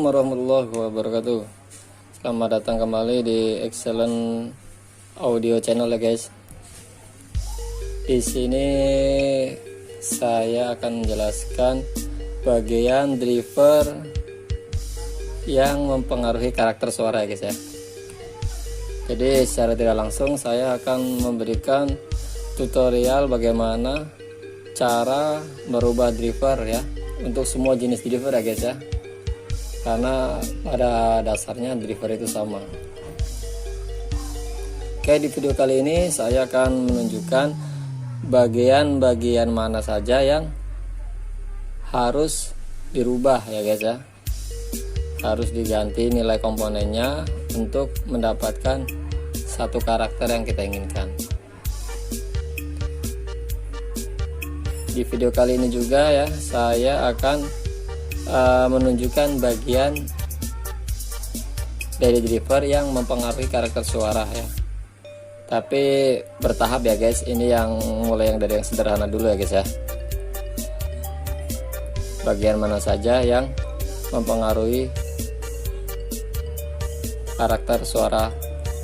Assalamualaikum warahmatullahi wabarakatuh. Selamat datang kembali di Excellent Audio Channel ya guys. Di sini saya akan menjelaskan bagian driver yang mempengaruhi karakter suara ya guys ya. Jadi secara tidak langsung saya akan memberikan tutorial bagaimana cara merubah driver ya untuk semua jenis driver ya guys ya, karena pada dasarnya driver itu sama. Oke, di video kali ini saya akan menunjukkan bagian-bagian mana saja yang harus dirubah ya guys ya, harus diganti nilai komponennya untuk mendapatkan satu karakter yang kita inginkan. Di video kali ini juga ya, saya akan menunjukkan bagian dari driver yang mempengaruhi karakter suara ya. Tapi bertahap ya guys, ini yang mulai dari yang sederhana dulu ya guys ya. Bagian mana saja yang mempengaruhi karakter suara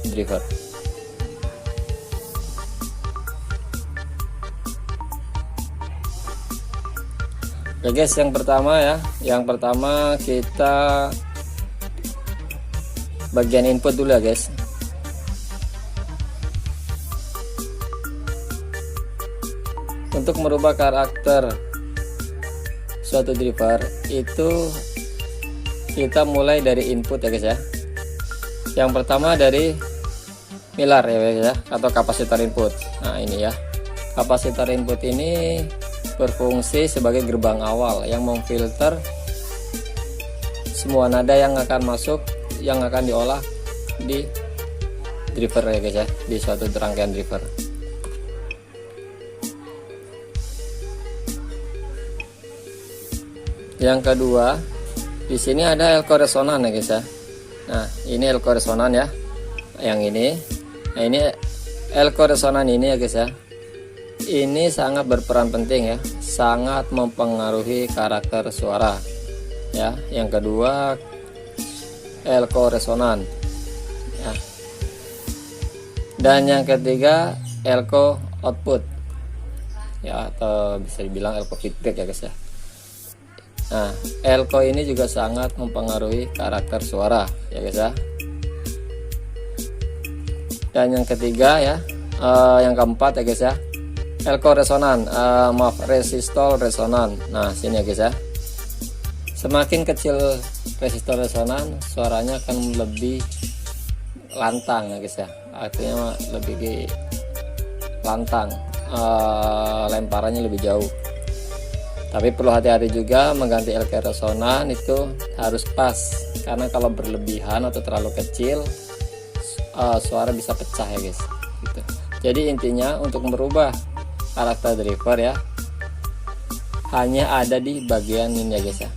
driver. Oke guys, yang pertama ya, kita bagian input dulu ya guys. Untuk merubah karakter suatu driver itu kita mulai dari input ya guys ya. Yang pertama dari pilar ya guys ya, atau kapasitor input. Nah ini ya, kapasitor input ini berfungsi sebagai gerbang awal yang memfilter semua nada yang akan masuk, yang akan diolah di driver ya guys ya, di suatu rangkaian driver. Yang kedua, di sini ada elko resonan ya guys ya. Nah ini elko resonan ya, yang ini. Nah ini elko resonan ini ya guys ya. Ini sangat berperan penting ya, sangat mempengaruhi karakter suara ya. Yang kedua, elko resonan ya. Dan yang ketiga, elko output ya, atau bisa dibilang elko feedback ya guys ya. Nah elko ini juga sangat mempengaruhi karakter suara ya guys ya. Dan yang ketiga ya, yang keempat ya guys ya, elko resonan, resistor resonan. Nah sini ya guys ya, semakin kecil resistor resonan, suaranya akan lebih lantang ya guys ya, artinya lebih lantang, lemparannya lebih jauh. Tapi perlu hati-hati juga mengganti elko resonan itu harus pas, karena kalau berlebihan atau terlalu kecil suara bisa pecah ya guys gitu. Jadi intinya untuk merubah karakter driver ya, hanya ada di bagian ini ya guys ya.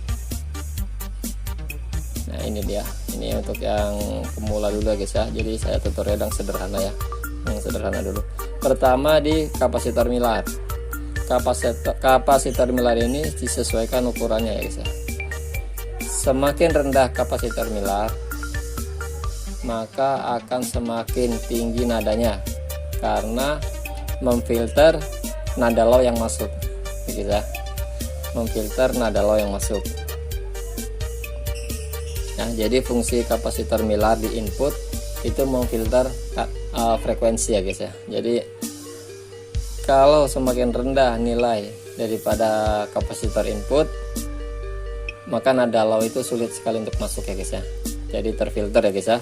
Nah ini dia, ini untuk yang pemula dulu ya guys ya. Jadi saya tutorial yang sederhana ya, yang sederhana dulu. Pertama di kapasitor milar. Kapasitor milar ini disesuaikan ukurannya ya guys ya. Semakin rendah kapasitor milar, maka akan semakin tinggi nadanya, karena memfilter nada low yang masuk ya, memfilter nada low yang masuk. Nah jadi fungsi kapasitor milar di input itu memfilter frekuensi ya guys ya. Jadi kalau semakin rendah nilai daripada kapasitor input, maka nada low itu sulit sekali untuk masuk ya guys ya, jadi terfilter ya guys ya.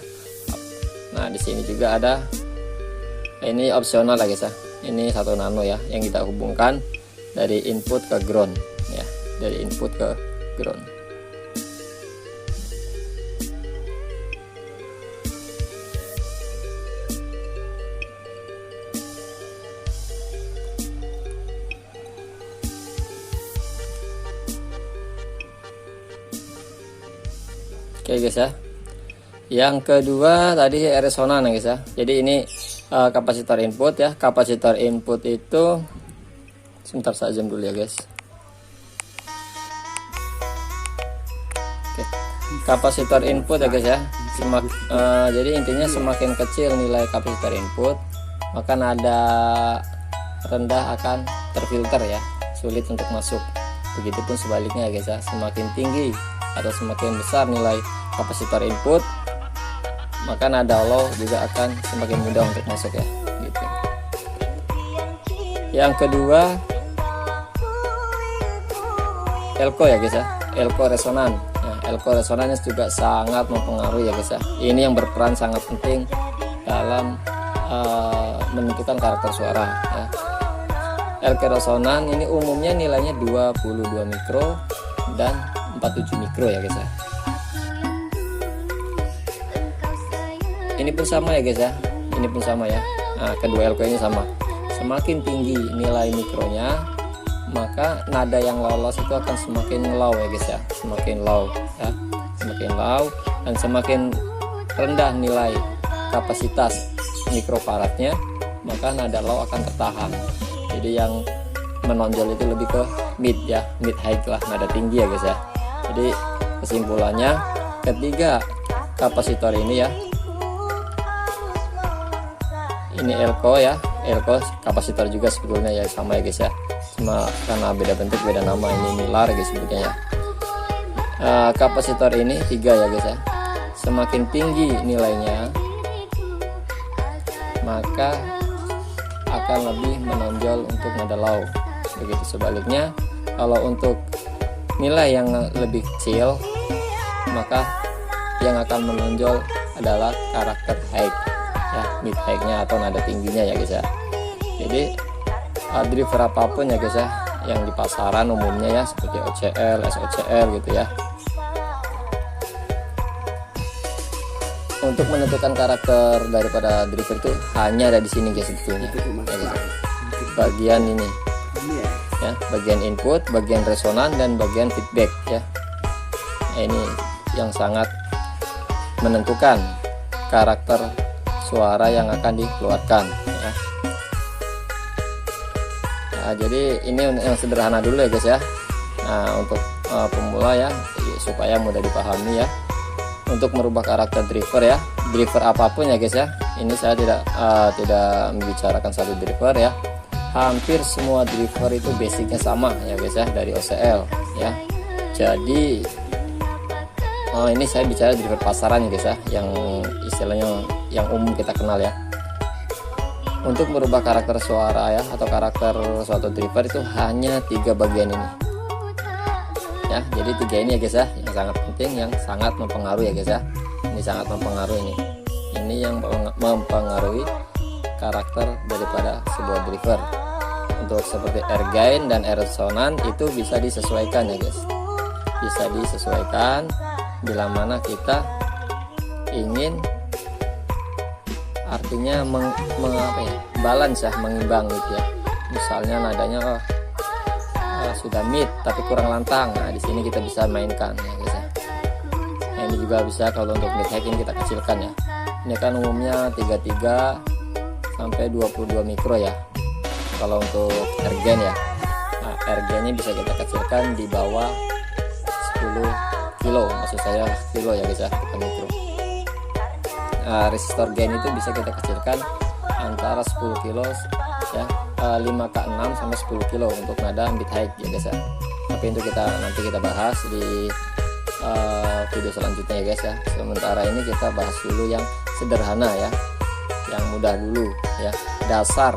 Nah di sini juga ada, ini opsional ya guys ya, ini 1 nano ya, yang kita hubungkan dari input ke ground ya, dari input ke ground. Oke guys ya, yang kedua tadi resonan ya guys ya. Jadi ini kapasitor input ya. Kapasitor input itu, sebentar saya zoom dulu ya guys. Oke. kapasitor input ya guys ya. Jadi intinya semakin kecil nilai kapasitor input, maka nada rendah akan terfilter ya, sulit untuk masuk. Begitupun sebaliknya ya guys ya, semakin tinggi atau semakin besar nilai kapasitor input, maka nada low juga akan semakin mudah untuk masuk ya gitu. Yang kedua, elko ya guys ya, elko resonan. Nah, elko resonan juga sangat mempengaruhi ya guys ya. Ini yang berperan sangat penting dalam menentukan karakter suara ya. Elko resonan ini umumnya nilainya 22 mikro dan 47 mikro ya guys ya. Ini pun sama ya guys ya, ini pun sama ya. Nah, kedua elko ini sama. Semakin tinggi nilai mikronya, maka nada yang lolos itu akan semakin low ya guys ya, semakin low ya, semakin low, dan semakin rendah nilai kapasitas mikrofaradnya, maka nada low akan tertahan. Jadi yang menonjol itu lebih ke mid ya, mid high lah, nada tinggi ya guys ya. Jadi kesimpulannya, ketiga kapasitor ini ya, ini elko ya, elko kapasitor juga sebetulnya ya, sama ya guys ya, cuma karena beda bentuk beda nama. Ini milar guys sebetulnya ya. Kapasitor ini 3 ya guys ya, semakin tinggi nilainya maka akan lebih menonjol untuk nada low. Begitu sebaliknya, kalau untuk nilai yang lebih kecil, maka yang akan menonjol adalah karakter high ya, mid high-nya atau nada tingginya ya guys ya. Jadi driver apapun ya guys ya, yang di pasaran umumnya ya, seperti OCL, SOCL gitu ya, untuk menentukan karakter daripada driver itu hanya ada di sini guys sebetulnya ya guys. Bagian ini ya, bagian input, bagian resonan, dan bagian feedback ya. Nah, ini yang sangat menentukan karakter suara yang akan dikeluarkan ya. Nah, jadi ini yang sederhana dulu ya guys ya. Nah, untuk pemula ya, supaya mudah dipahami ya, untuk merubah karakter driver ya, driver apapun ya guys ya. Ini saya tidak membicarakan satu driver ya, hampir semua driver itu basicnya sama ya guys ya, dari OCL ya. Jadi ini saya bicara driver pasaran ya guys ya, yang istilahnya yang umum kita kenal ya. Untuk merubah karakter suara ya, atau karakter suatu driver itu hanya 3 bagian ini ya. Jadi 3 ini ya guys ya, yang sangat penting, yang sangat mempengaruhi ya guys ya. Ini sangat mempengaruhi ini yang mempengaruhi karakter daripada sebuah driver. Untuk seperti air gain dan air resonan itu bisa disesuaikan ya guys, bisa disesuaikan bila mana kita ingin, artinya balance ya, mengimbang gitu ya. Misalnya nadanya sudah mid tapi kurang lantang, nah di sini kita bisa mainkan ya guys ya. Nah, ini juga bisa kalau untuk mid high ini kita kecilkan ya. Ini kan umumnya 33 sampai 22 mikro ya kalau untuk air gain ya. Nah, air gainnya bisa kita kecilkan di bawah 10 kilo, maksud saya kilo ya guys ya, bukan mikro. Resistor gain itu bisa kita kecilkan antara 10 kilo ya, 5K6 sampai 10 kilo untuk nada mid high ya guys ya. Tapi itu nanti kita bahas di video selanjutnya ya guys ya. Sementara ini kita bahas dulu yang sederhana ya, yang mudah dulu ya, dasar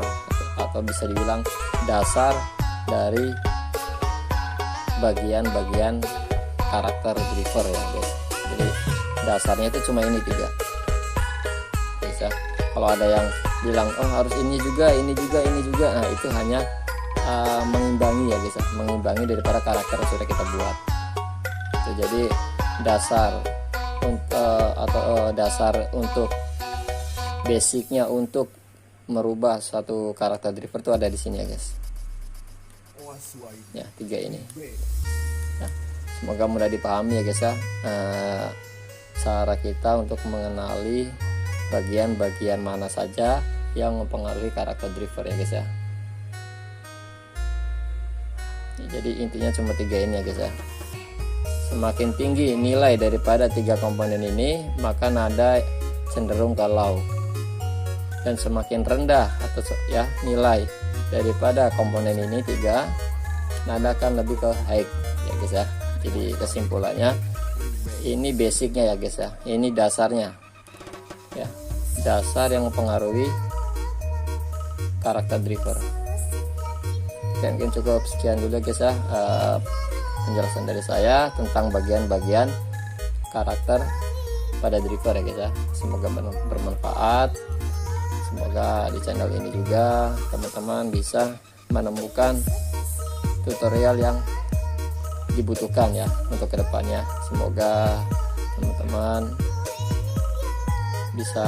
atau bisa dibilang dasar dari bagian-bagian karakter driver ya guys. Jadi dasarnya itu cuma ini 3 guys ya. Kalau ada yang bilang oh harus ini juga, nah itu hanya mengimbangi ya guys ya, mengimbangi daripada karakter yang sudah kita buat itu. Jadi dasar dasar untuk basicnya untuk merubah suatu karakter driver itu ada di sini ya guys ya, 3 ini ya. Semoga mudah dipahami ya guys ya, cara kita untuk mengenali bagian-bagian mana saja yang mempengaruhi karakter driver ya guys ya. Jadi intinya cuma 3 ini ya guys ya. Semakin tinggi nilai daripada 3 komponen ini, maka nada cenderung ke low. Dan semakin rendah atau ya nilai daripada komponen ini 3, nada akan lebih ke high ya guys ya. Jadi kesimpulannya ini basicnya ya guys ya. Ini dasarnya ya, dasar yang mempengaruhi karakter driver. Oke, mungkin cukup sekian dulu guys ya, penjelasan dari saya tentang bagian-bagian karakter pada driver ya guys ya. Semoga bermanfaat. Semoga di channel ini juga teman-teman bisa menemukan tutorial yang dibutuhkan ya untuk kedepannya. Semoga teman-teman bisa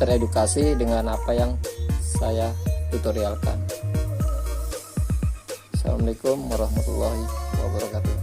teredukasi dengan apa yang saya tutorialkan. Assalamualaikum warahmatullahi wabarakatuh.